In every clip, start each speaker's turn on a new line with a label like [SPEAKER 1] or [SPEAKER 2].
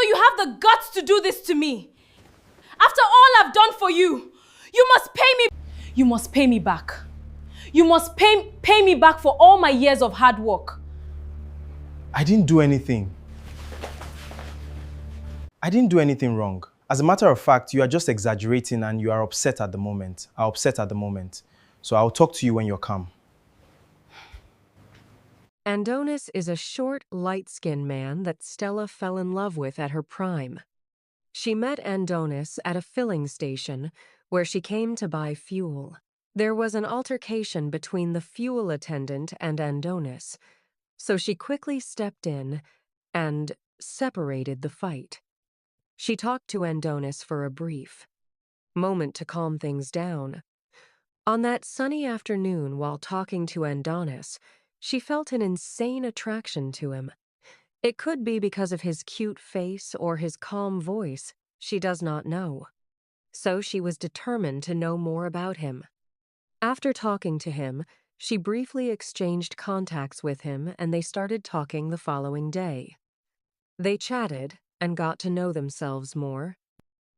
[SPEAKER 1] So you have the guts to do this to me? After all I've done for you, you must pay me. You must pay me back. You must pay me back for all my years of hard work.
[SPEAKER 2] I didn't do anything. I didn't do anything wrong. As a matter of fact, you are just exaggerating and you are upset at the moment. I'm upset at the moment. So I'll talk to you when you're calm.
[SPEAKER 3] Andonis is a short, light-skinned man that Stella fell in love with at her prime. She met Andonis at a filling station where she came to buy fuel. There was an altercation between the fuel attendant and Andonis, so she quickly stepped in and separated the fight. She talked to Andonis for a brief moment to calm things down. On that sunny afternoon while talking to Andonis, she felt an insane attraction to him. It could be because of his cute face or his calm voice, she does not know. So she was determined to know more about him. After talking to him, she briefly exchanged contacts with him and they started talking the following day. They chatted and got to know themselves more.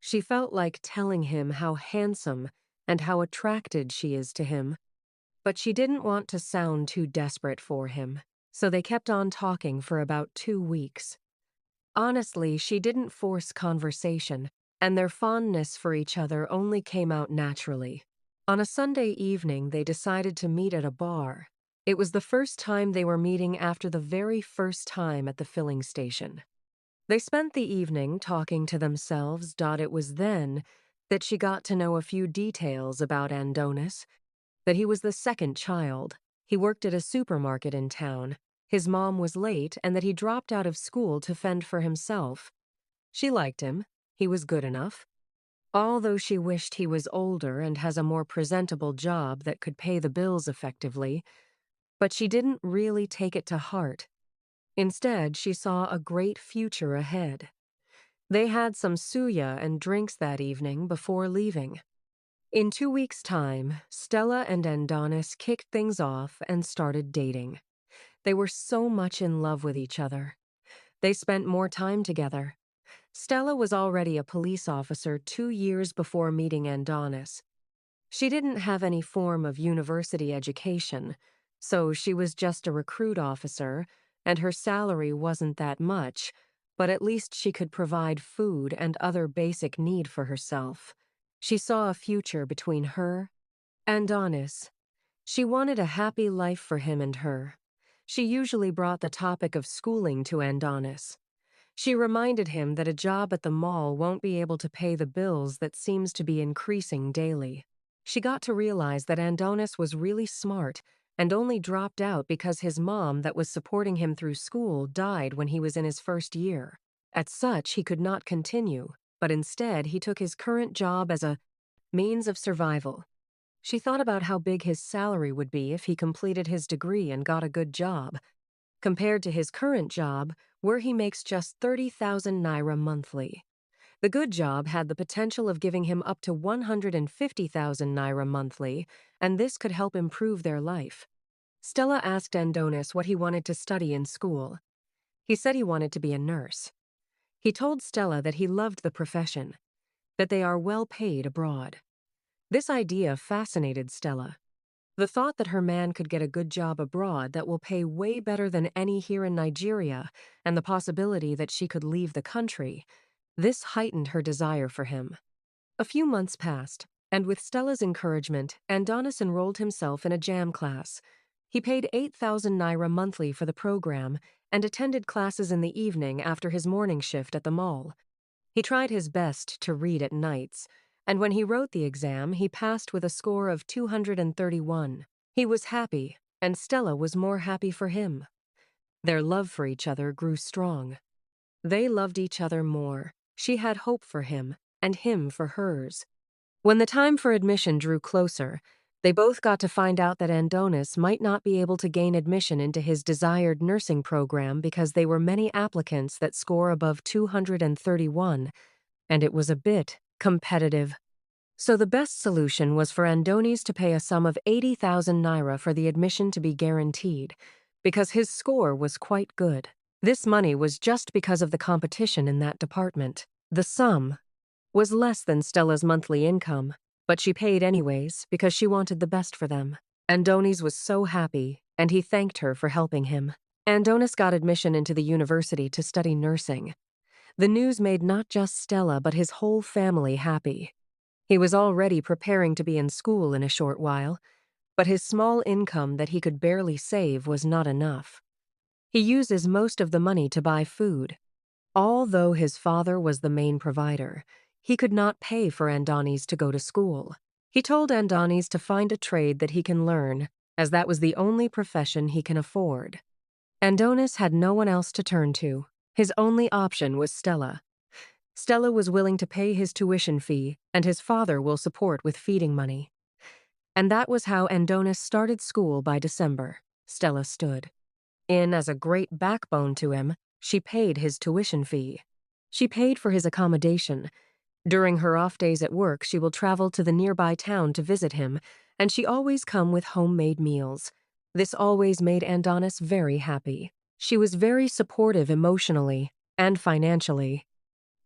[SPEAKER 3] She felt like telling him how handsome and how attracted she is to him, but she didn't want to sound too desperate for him, so they kept on talking for about 2 weeks. Honestly, she didn't force conversation, and their fondness for each other only came out naturally. On a Sunday evening, they decided to meet at a bar. It was the first time they were meeting after the very first time at the filling station. They spent the evening talking to themselves. It was then that she got to know a few details about Andonis, that he was the second child. He worked at a supermarket in town. His mom was late and that he dropped out of school to fend for himself. She liked him. He was good enough. Although she wished he was older and has a more presentable job that could pay the bills effectively, but she didn't really take it to heart. Instead, she saw a great future ahead. They had some suya and drinks that evening before leaving. In 2 weeks' time, Stella and Andonis kicked things off and started dating. They were so much in love with each other. They spent more time together. Stella was already a police officer 2 years before meeting Andonis. She didn't have any form of university education, so she was just a recruit officer, and her salary wasn't that much, but at least she could provide food and other basic need for herself. She saw a future between her and Andonis. She wanted a happy life for him and her. She usually brought the topic of schooling to Andonis. She reminded him that a job at the mall won't be able to pay the bills that seems to be increasing daily. She got to realize that Andonis was really smart and only dropped out because his mom that was supporting him through school died when he was in his first year. As such, he could not continue, but instead he took his current job as a means of survival. She thought about how big his salary would be if he completed his degree and got a good job, compared to his current job, where he makes just 30,000 naira monthly. The good job had the potential of giving him up to 150,000 naira monthly, and this could help improve their life. Stella asked Andonis what he wanted to study in school. He said he wanted to be a nurse. He told Stella that he loved the profession, that they are well paid abroad. This idea fascinated Stella. The thought that her man could get a good job abroad that will pay way better than any here in Nigeria, and the possibility that she could leave the country, this heightened her desire for him. A few months passed, and with Stella's encouragement, Andonis enrolled himself in a jam class. He paid 8,000 naira monthly for the program and attended classes in the evening after his morning shift at the mall. He tried his best to read at nights, and when he wrote the exam, he passed with a score of 231. He was happy, and Stella was more happy for him. Their love for each other grew strong. They loved each other more. She had hope for him, and him for hers. When the time for admission drew closer, they both got to find out that Andonis might not be able to gain admission into his desired nursing program because there were many applicants that score above 231, and it was a bit competitive. So the best solution was for Andonis to pay a sum of 80,000 naira for the admission to be guaranteed, because his score was quite good. This money was just because of the competition in that department. The sum was less than Stella's monthly income, but she paid anyways because she wanted the best for them. Andonis was so happy, and he thanked her for helping him. Andonis got admission into the university to study nursing. The news made not just Stella but his whole family happy. He was already preparing to be in school in a short while, but his small income that he could barely save was not enough. He uses most of the money to buy food. Although his father was the main provider, he could not pay for Andonis to go to school. He told Andonis to find a trade that he can learn, as that was the only profession he can afford. Andonis had no one else to turn to. His only option was Stella. Stella was willing to pay his tuition fee, and his father will support with feeding money. And that was how Andonis started school by December. Stella stood in as a great backbone to him. She paid his tuition fee. She paid for his accommodation. During her off days at work, she will travel to the nearby town to visit him, and she always come with homemade meals. This always made Andonis very happy. She was very supportive emotionally and financially.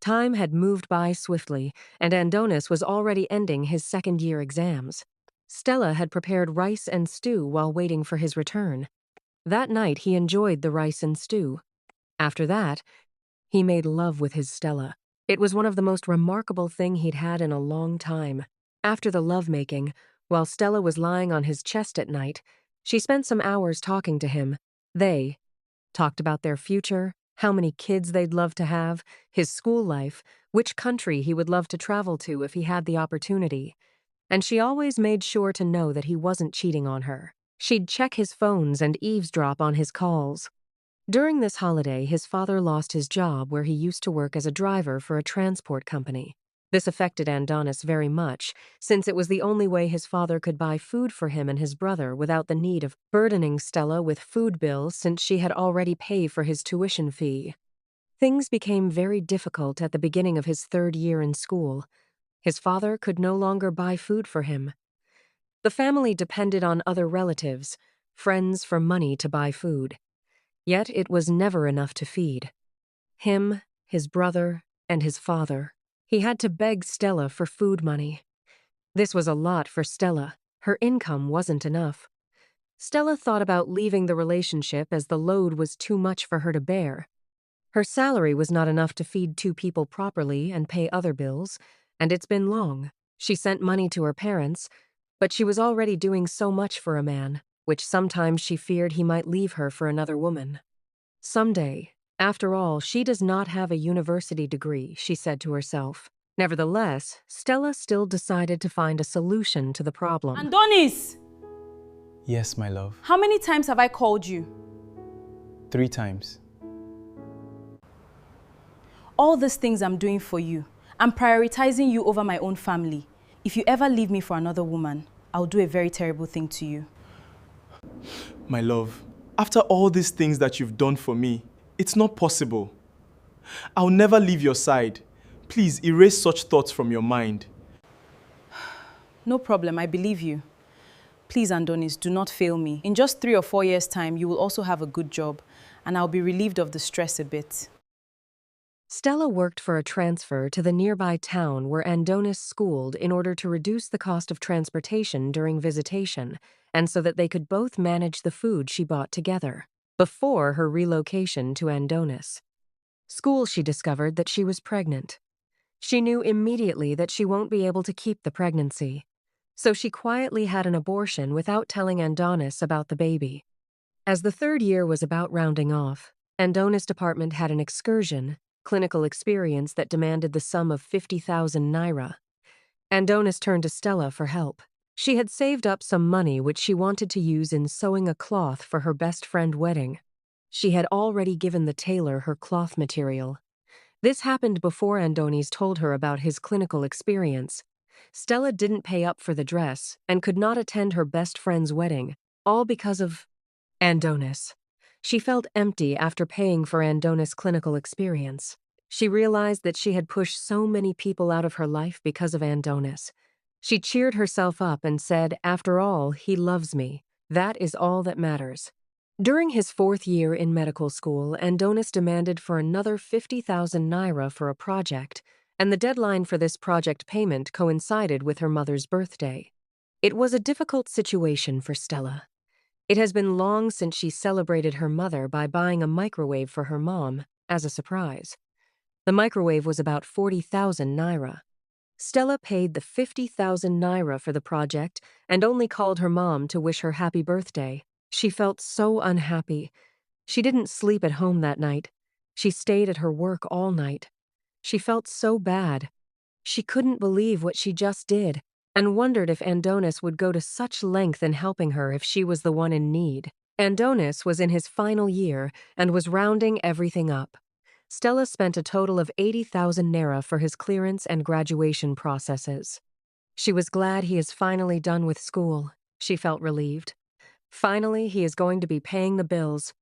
[SPEAKER 3] Time had moved by swiftly, and Andonis was already ending his second-year exams. Stella had prepared rice and stew while waiting for his return. That night he enjoyed the rice and stew. After that, he made love with his Stella. It was one of the most remarkable things he'd had in a long time. After the lovemaking, while Stella was lying on his chest at night, she spent some hours talking to him. They talked about their future, how many kids they'd love to have, his school life, which country he would love to travel to if he had the opportunity. And she always made sure to know that he wasn't cheating on her. She'd check his phones and eavesdrop on his calls. During this holiday, his father lost his job where he used to work as a driver for a transport company. This affected Andonis very much, since it was the only way his father could buy food for him and his brother without the need of burdening Stella with food bills since she had already paid for his tuition fee. Things became very difficult at the beginning of his third year in school. His father could no longer buy food for him. The family depended on other relatives, friends for money to buy food. Yet it was never enough to feed him, his brother, and his father. He had to beg Stella for food money. This was a lot for Stella. Her income wasn't enough. Stella thought about leaving the relationship as the load was too much for her to bear. Her salary was not enough to feed two people properly and pay other bills, and it's been long. She sent money to her parents, but she was already doing so much for a man, which sometimes she feared he might leave her for another woman. Someday, after all, she does not have a university degree, she said to herself. Nevertheless, Stella still decided to find a solution to the problem.
[SPEAKER 1] Andonis!
[SPEAKER 2] Yes, my love.
[SPEAKER 1] How many times have I called you?
[SPEAKER 2] 3 times.
[SPEAKER 1] All these things I'm doing for you. I'm prioritizing you over my own family. If you ever leave me for another woman, I'll do a very terrible thing to you.
[SPEAKER 2] My love, after all these things that you've done for me, it's not possible. I'll never leave your side. Please erase such thoughts from your mind.
[SPEAKER 1] No problem, I believe you. Please, Andonis, do not fail me. In just 3 or 4 years' time, you will also have a good job, and I'll be relieved of the stress a bit.
[SPEAKER 3] Stella worked for a transfer to the nearby town where Andonis schooled in order to reduce the cost of transportation during visitation, and so that they could both manage the food she bought together. Before her relocation to Andonis school, she discovered that she was pregnant. She knew immediately that she won't be able to keep the pregnancy, so she quietly had an abortion without telling Andonis about the baby. As the third year was about rounding off, Andonis' department had an excursion, clinical experience that demanded the sum of 50,000 naira. Andonis turned to Stella for help. She had saved up some money which she wanted to use in sewing a cloth for her best friend's wedding. She had already given the tailor her cloth material. This happened before Andonis told her about his clinical experience. Stella didn't pay up for the dress and could not attend her best friend's wedding, all because of Andonis. She felt empty after paying for Andonis' clinical experience. She realized that she had pushed so many people out of her life because of Andonis. She cheered herself up and said, "After all, he loves me. That is all that matters." During his 4th year in medical school, Andonis demanded for another 50,000 naira for a project, and the deadline for this project payment coincided with her mother's birthday. It was a difficult situation for Stella. It has been long since she celebrated her mother by buying a microwave for her mom as a surprise. The microwave was about 40,000 naira. Stella paid the 50,000 naira for the project and only called her mom to wish her happy birthday. She felt so unhappy. She didn't sleep at home that night. She stayed at her work all night. She felt so bad. She couldn't believe what she just did and wondered if Andonis would go to such length in helping her if she was the one in need. Andonis was in his final year and was rounding everything up. Stella spent a total of 80,000 naira for his clearance and graduation processes. She was glad he is finally done with school. She felt relieved. Finally, he is going to be paying the bills.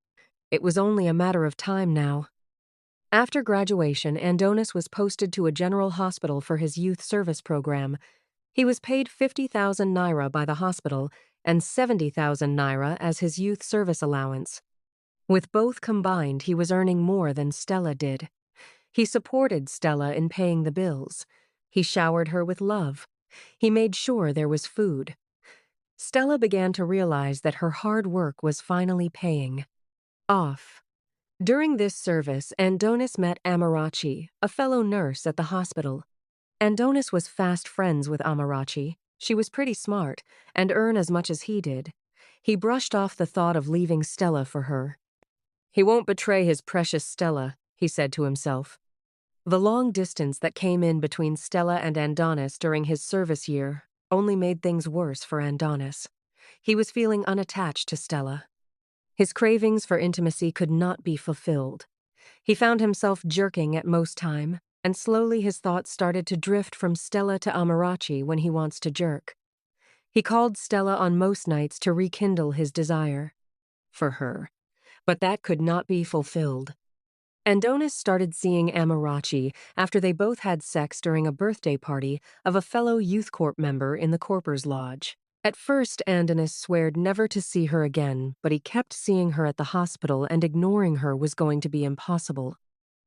[SPEAKER 3] It was only a matter of time now. After graduation, Andonis was posted to a general hospital for his youth service program. He was paid 50,000 naira by the hospital and 70,000 naira as his youth service allowance. With both combined, he was earning more than Stella did. He supported Stella in paying the bills. He showered her with love. He made sure there was food. Stella began to realize that her hard work was finally paying off. During this service, Andonis met Amarachi, a fellow nurse at the hospital. Andonis was fast friends with Amarachi. She was pretty smart and earned as much as he did. He brushed off the thought of leaving Stella for her. He won't betray his precious Stella, he said to himself. The long distance that came in between Stella and Andonis during his service year only made things worse for Andonis. He was feeling unattached to Stella. His cravings for intimacy could not be fulfilled. He found himself jerking at most time, and slowly his thoughts started to drift from Stella to Amarachi when he wants to jerk. He called Stella on most nights to rekindle his desire for her, but that could not be fulfilled. Andonis started seeing Amarachi after they both had sex during a birthday party of a fellow youth corp member in the Corpers Lodge. At first, Andonis swore never to see her again, but he kept seeing her at the hospital and ignoring her was going to be impossible.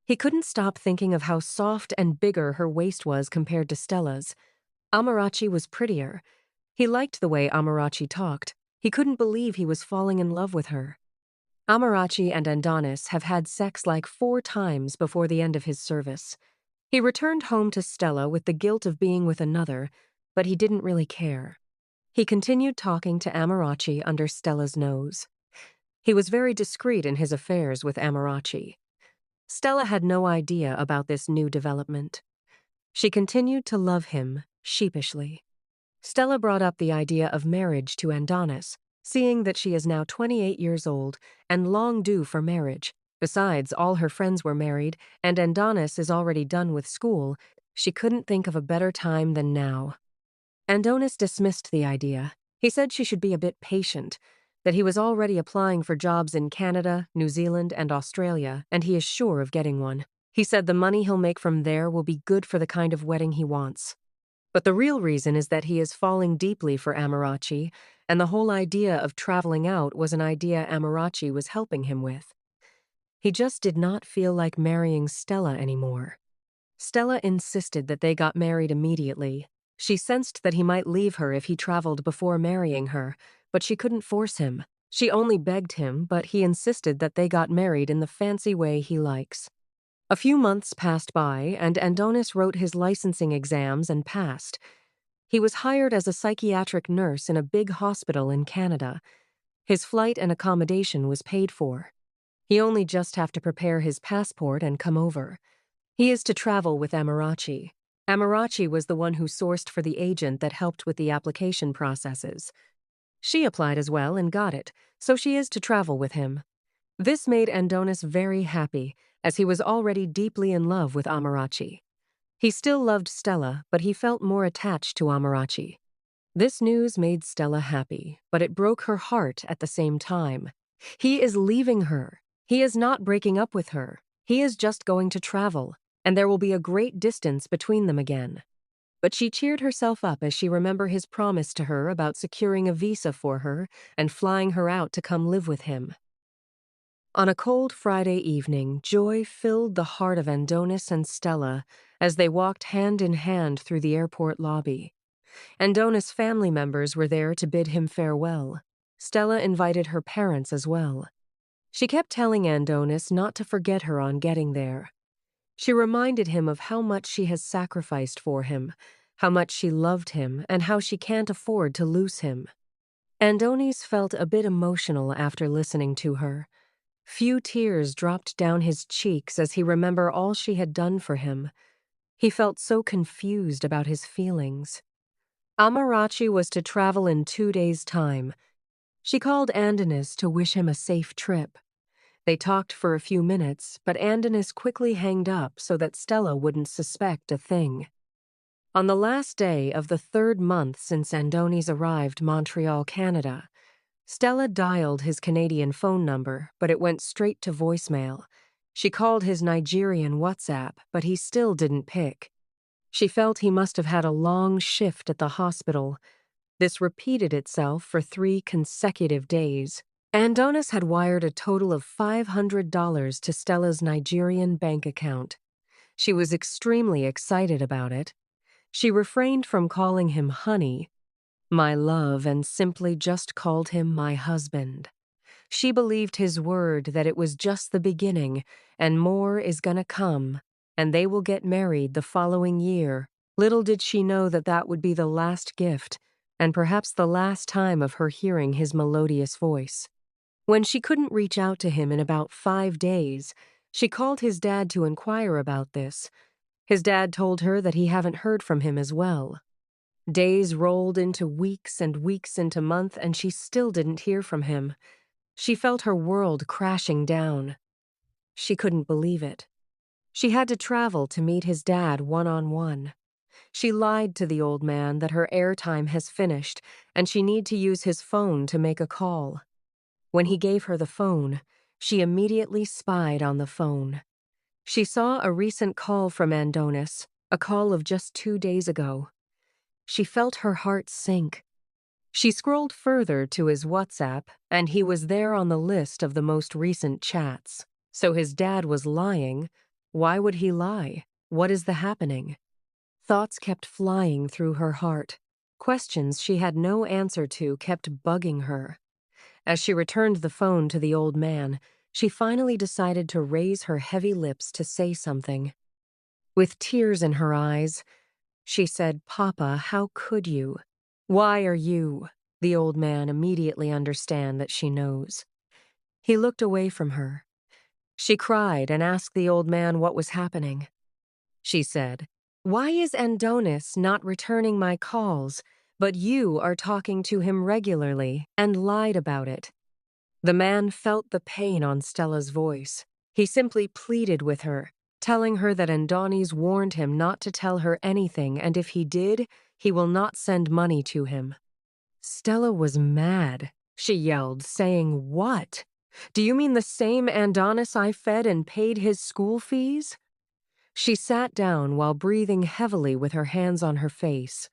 [SPEAKER 3] He couldn't stop thinking of how soft and bigger her waist was compared to Stella's. Amarachi was prettier. He liked the way Amarachi talked. He couldn't believe he was falling in love with her. Amarachi and Andonis have had sex like 4 times before the end of his service. He returned home to Stella with the guilt of being with another, but he didn't really care. He continued talking to Amarachi under Stella's nose. He was very discreet in his affairs with Amarachi. Stella had no idea about this new development. She continued to love him, sheepishly. Stella brought up the idea of marriage to Andonis, seeing that she is now 28 years old and long due for marriage. Besides, all her friends were married, and Andonis is already done with school. She couldn't think of a better time than now. Andonis dismissed the idea. He said she should be a bit patient, that he was already applying for jobs in Canada, New Zealand, and Australia, and he is sure of getting one. He said the money he'll make from there will be good for the kind of wedding he wants. But the real reason is that he is falling deeply for Amarachi, and the whole idea of traveling out was an idea Amarachi was helping him with. He just did not feel like marrying Stella anymore. Stella insisted that they got married immediately. She sensed that he might leave her if he traveled before marrying her, but she couldn't force him. She only begged him, but he insisted that they got married in the fancy way he likes. A few months passed by, and Andonis wrote his licensing exams and passed. He was hired as a psychiatric nurse in a big hospital in Canada. His flight and accommodation was paid for. He only just have to prepare his passport and come over. He is to travel with Amarachi. Amarachi was the one who sourced for the agent that helped with the application processes. She applied as well and got it, so she is to travel with him. This made Andonis very happy, as he was already deeply in love with Amarachi. He still loved Stella, but he felt more attached to Amarachi. This news made Stella happy, but it broke her heart at the same time. He is leaving her. He is not breaking up with her. He is just going to travel, and there will be a great distance between them again. But she cheered herself up as she remembered his promise to her about securing a visa for her and flying her out to come live with him. On a cold Friday evening, joy filled the heart of Andonis and Stella as they walked hand in hand through the airport lobby. Andonis' family members were there to bid him farewell. Stella invited her parents as well. She kept telling Andonis not to forget her on getting there. She reminded him of how much she has sacrificed for him, how much she loved him, and how she can't afford to lose him. Andonis felt a bit emotional after listening to her. Few tears dropped down his cheeks as he remembered all she had done for him. He felt so confused about his feelings. Amarachi was to travel in 2 days' time. She called Andonis to wish him a safe trip. They talked for a few minutes, but Andonis quickly hanged up so that Stella wouldn't suspect a thing. On the last day of the 3rd month since Andonis arrived Montreal, Canada, Stella dialed his Canadian phone number, but it went straight to voicemail. She called his Nigerian WhatsApp, but he still didn't pick. She felt he must have had a long shift at the hospital. This repeated itself for 3 consecutive days. Andonis had wired a total of $500 to Stella's Nigerian bank account. She was extremely excited about it. She refrained from calling him honey, my love, and simply just called him my husband. She believed his word that it was just the beginning, and more is gonna come, and they will get married the following year. Little did she know that that would be the last gift, and perhaps the last time of her hearing his melodious voice. When she couldn't reach out to him in about 5 days, she called his dad to inquire about this. His dad told her that he hadn't heard from him as well. Days rolled into weeks and weeks into months, and she still didn't hear from him. She felt her world crashing down. She couldn't believe it. She had to travel to meet his dad one-on-one. She lied to the old man that her airtime has finished and she need to use his phone to make a call. When he gave her the phone, she immediately spied on the phone. She saw a recent call from Andonis, a call of just 2 days ago. She felt her heart sink. She scrolled further to his WhatsApp, and he was there on the list of the most recent chats. So his dad was lying. Why would he lie? What is the happening? Thoughts kept flying through her heart. Questions she had no answer to kept bugging her. As she returned the phone to the old man, she finally decided to raise her heavy lips to say something. With tears in her eyes, she said, "Papa, how could you? Why are you?" The old man immediately understand that she knows. He looked away from her. She cried and asked the old man what was happening. She said, "Why is Andonis not returning my calls, but you are talking to him regularly and lied about it?" The man felt the pain on Stella's voice. He simply pleaded with her, telling her that Andonis warned him not to tell her anything, and if he did, he will not send money to him. Stella was mad. She yelled, saying, "What? Do you mean the same Andonis I fed and paid his school fees?" She sat down while breathing heavily with her hands on her face.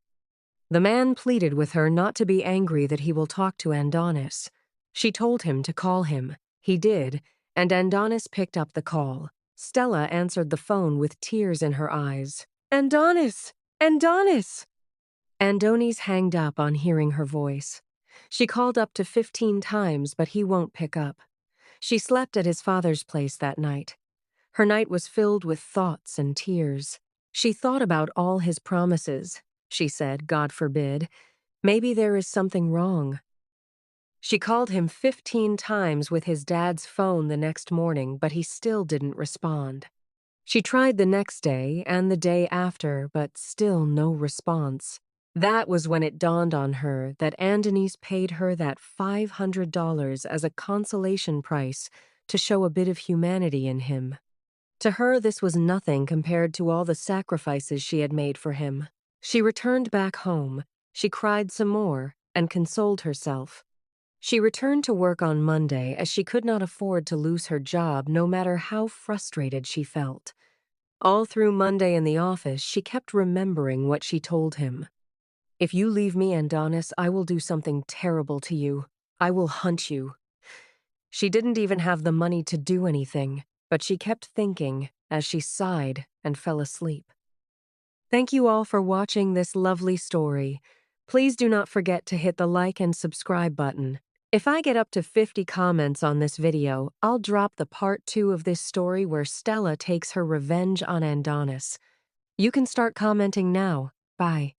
[SPEAKER 3] The man pleaded with her not to be angry that he will talk to Andonis. She told him to call him. He did, and Andonis picked up the call. Stella answered the phone with tears in her eyes. "Andonis! Andonis!" Andonis hanged up on hearing her voice. She called up to 15 times, but he won't pick up. She slept at his father's place that night. Her night was filled with thoughts and tears. She thought about all his promises. She said, "God forbid. Maybe there is something wrong." She called him 15 times with his dad's phone the next morning, but he still didn't respond. She tried the next day and the day after, but still no response. That was when it dawned on her that Andonis paid her that $500 as a consolation price to show a bit of humanity in him. To her, this was nothing compared to all the sacrifices she had made for him. She returned back home. She cried some more and consoled herself. She returned to work on Monday as she could not afford to lose her job no matter how frustrated she felt. All through Monday in the office, she kept remembering what she told him. "If you leave me, Andonis, I will do something terrible to you. I will hunt you." She didn't even have the money to do anything, but she kept thinking as she sighed and fell asleep. Thank you all for watching this lovely story. Please do not forget to hit the like and subscribe button. If I get up to 50 comments on this video, I'll drop the part 2 of this story where Stella takes her revenge on Adonis. You can start commenting now. Bye.